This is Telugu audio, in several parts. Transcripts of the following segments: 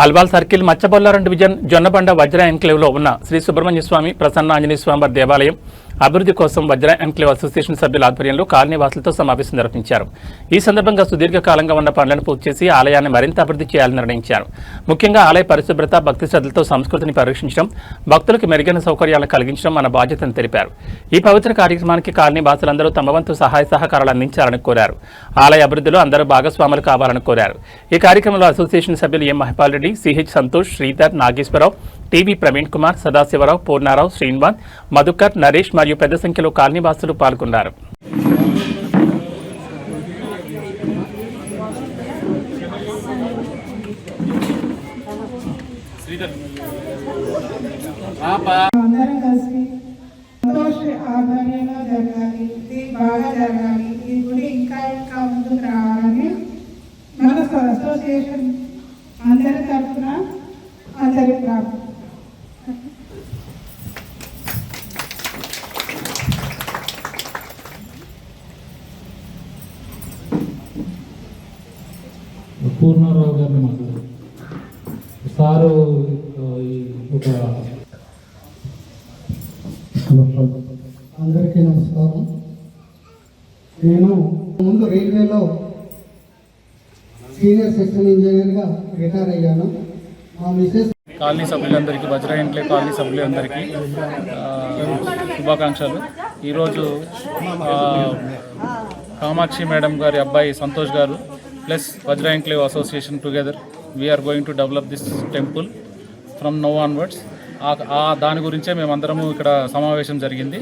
అల్వాల్ సర్కిల్ మచ్చబొల్లారం డివిజన్ జొన్నబండ వజ్ర ఎన్క్లేవ్లో ఉన్న శ్రీ సుబ్రహ్మణ్య స్వామి ప్రసన్న ఆంజనేయ స్వామివారి దేవాలయం అభివృద్ధి కోసం వజ్ర ఎన్క్లేవ్ అసోసియేషన్ సభ్యుల ఆధ్వర్యంలో కాలనీ వాసులతో సమావేశం నిర్వహించారు. ఈ సందర్భంగా సుదీర్ఘకాలంగా ఉన్న పనులను పూర్తి చేసి ఆలయాన్ని మరింత అభివృద్ధి చేయాలని నిర్ణయించారు. ముఖ్యంగా ఆలయ పరిశుభ్రత, భక్తి శ్రద్ధలతో సంస్కృతిని పరీక్షించడం, భక్తులకు మెరుగైన సౌకర్యాలను కలిగించడం మన బాధ్యతని తెలిపారు. ఈ పవిత్ర కార్యక్రమానికి కాలనీ వాసులందరూ తమ వంతు సహాయ సహకారాలు అందించాలని కోరారు. ఆలయ అభివృద్ధిలో అందరూ భాగస్వాములు కావాలని కోరారు. ఈ కార్యక్రమంలో అసోసియేషన్ సభ్యులు ఎం మహిపాల్ రెడ్డి, సిహెచ్ సంతోష్, శ్రీధర్, నాగేశ్వరరావు, టీవీ ప్రవీణ్ కుమార్, సదాశివరావు, పూర్ణారావు, శ్రీనివాస్, మధుకర్, నరేష్ మరియు పెద్ద సంఖ్యలో కాలనీవాసులు పాల్గొన్నారు. అందరం కలిసి సంతోష ఆధ్వర్యంలో జరగాలి, ఇది బాగా జరగాలి, ఈ గుడి ఇంకా ఇంకా ముందుకు రావాలని మన అసోసియేషన్ అందరి తరఫున అందరి ప్రార్థన. పూర్ణారావు గారిని మాట్లాడారు సారు. ఒక అందరికీ నమస్కారం. నేను ముందు రైల్వేలో సీనియర్ సెక్షన్ ఇంజనీర్గా రిటైర్ అయ్యాను. మా మిసెస్ కాలనీ సభ్యులందరికీ, వజ్ర ఎన్క్లేవ్ కాలనీ సభ్యులందరికీ శుభాకాంక్షలు. ఈరోజు కామాక్షి మేడం గారి అబ్బాయి సంతోష్ గారు plus Vajra enclave association together we are going to develop this temple from now onwards. దాని గురించే మేమందరము ఇక్కడ సమావేశం జరిగింది.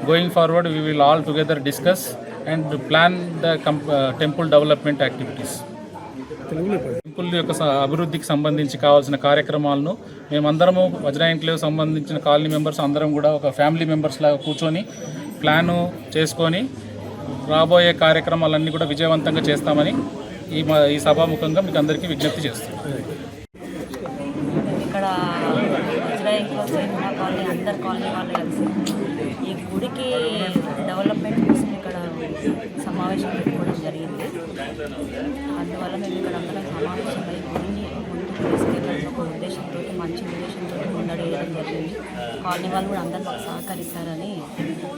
Going forward we will all together discuss and plan the temple development activities. Temple యొక్క అభివృద్ధికి సంబంధించి కావాల్సిన కార్యక్రమాలను మేమందరము వజ్ర ఎన్క్లేవ్ సంబంధించిన కాలనీ మెంబర్స్ అందరం కూడా ఒక ఫ్యామిలీ మెంబర్స్ లాగా కూర్చొని ప్లాను చేసుకొని రాబోయే కార్యక్రమాలన్నీ కూడా విజయవంతంగా చేస్తామని ఈ సభాముఖంగా మీకు అందరికీ విజ్ఞప్తి చేస్తున్నాం. ఇక్కడ వజ్ర ఎన్క్లేవ్ సేనా కాలనీ అందరు కాలనీ వాళ్ళు కలిసి ఈ గుడికి డెవలప్మెంట్ కోసం ఇక్కడ సమావేశం పెట్టుకోవడం జరిగింది. అందువల్ల మేము ఇక్కడ అందరం సమావేశమై గుడిని ముందుకు తీసుకెళ్ళాలని ఒక ఉద్దేశంతో, మంచి ఉద్దేశంతో ముందడేయడం జరిగింది. కాలనీ వాళ్ళు కూడా అందరూ మాకు సహకరిస్తారని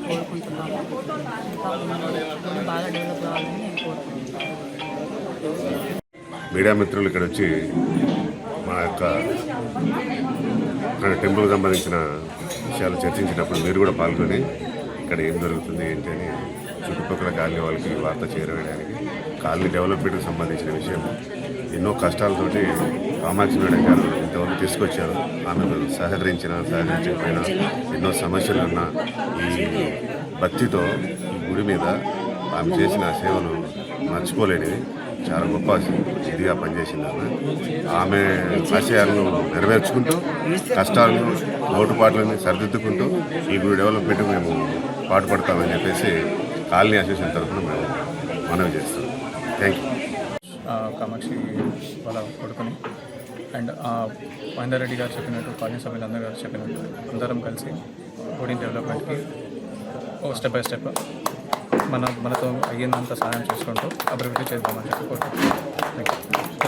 కోరుకుంటున్నాము. ఇంకా గుడి బాగా డెవలప్ కావాలని మేము కోరుకుంటున్నాము. మీడియా మిత్రులు ఇక్కడ వచ్చి మా యొక్క టెంపుల్కి సంబంధించిన విషయాలు చర్చించినప్పుడు మీరు కూడా పాల్గొని ఇక్కడ ఏం జరుగుతుంది ఏంటి అని చుట్టుపక్కల కాలనీ వాళ్ళకి వార్త చేరవేయడానికి, కాలనీ డెవలప్మెంట్కి సంబంధించిన విషయం ఎన్నో కష్టాలతోటి కామాక్షి మేడం గారు ఇంతవరకు తీసుకొచ్చారు. ఆమెకు సహకరించకపోయినా ఎన్నో సమస్యలు ఉన్న ఈ భక్తితో ఈ గుడి మీద ఆమె చేసిన సేవలు మర్చిపోలేనివి, చాలా గొప్ప ఇదిగా పనిచేసింది. ఆమె ఆశయాలను నెరవేర్చుకుంటూ కష్టాలను, లోటుపాట్లని సరిదిద్దుకుంటూ ఈ గుడి డెవలప్మెంట్ మేము పాటుపడతామని చెప్పేసి కాలనీ అసోసియేషన్ తరఫున మేము మనవి చేస్తాం. Thank you. కామాక్షి వాళ్ళ కొడుకుని అండ్ మహేందర్ రెడ్డి గారు చెప్పినట్టు, కాలనీ సభ్యులందరూ గారు చెప్పినట్టు అందరం కలిసి గుడి డెవలప్మెంట్కి స్టెప్ బై స్టెప్ మనతో అయ్యేంత సహాయం చేసుకుంటూ అభివృద్ధి చేద్దామని చెప్పి కోరుకుంటున్నాం. Thank you.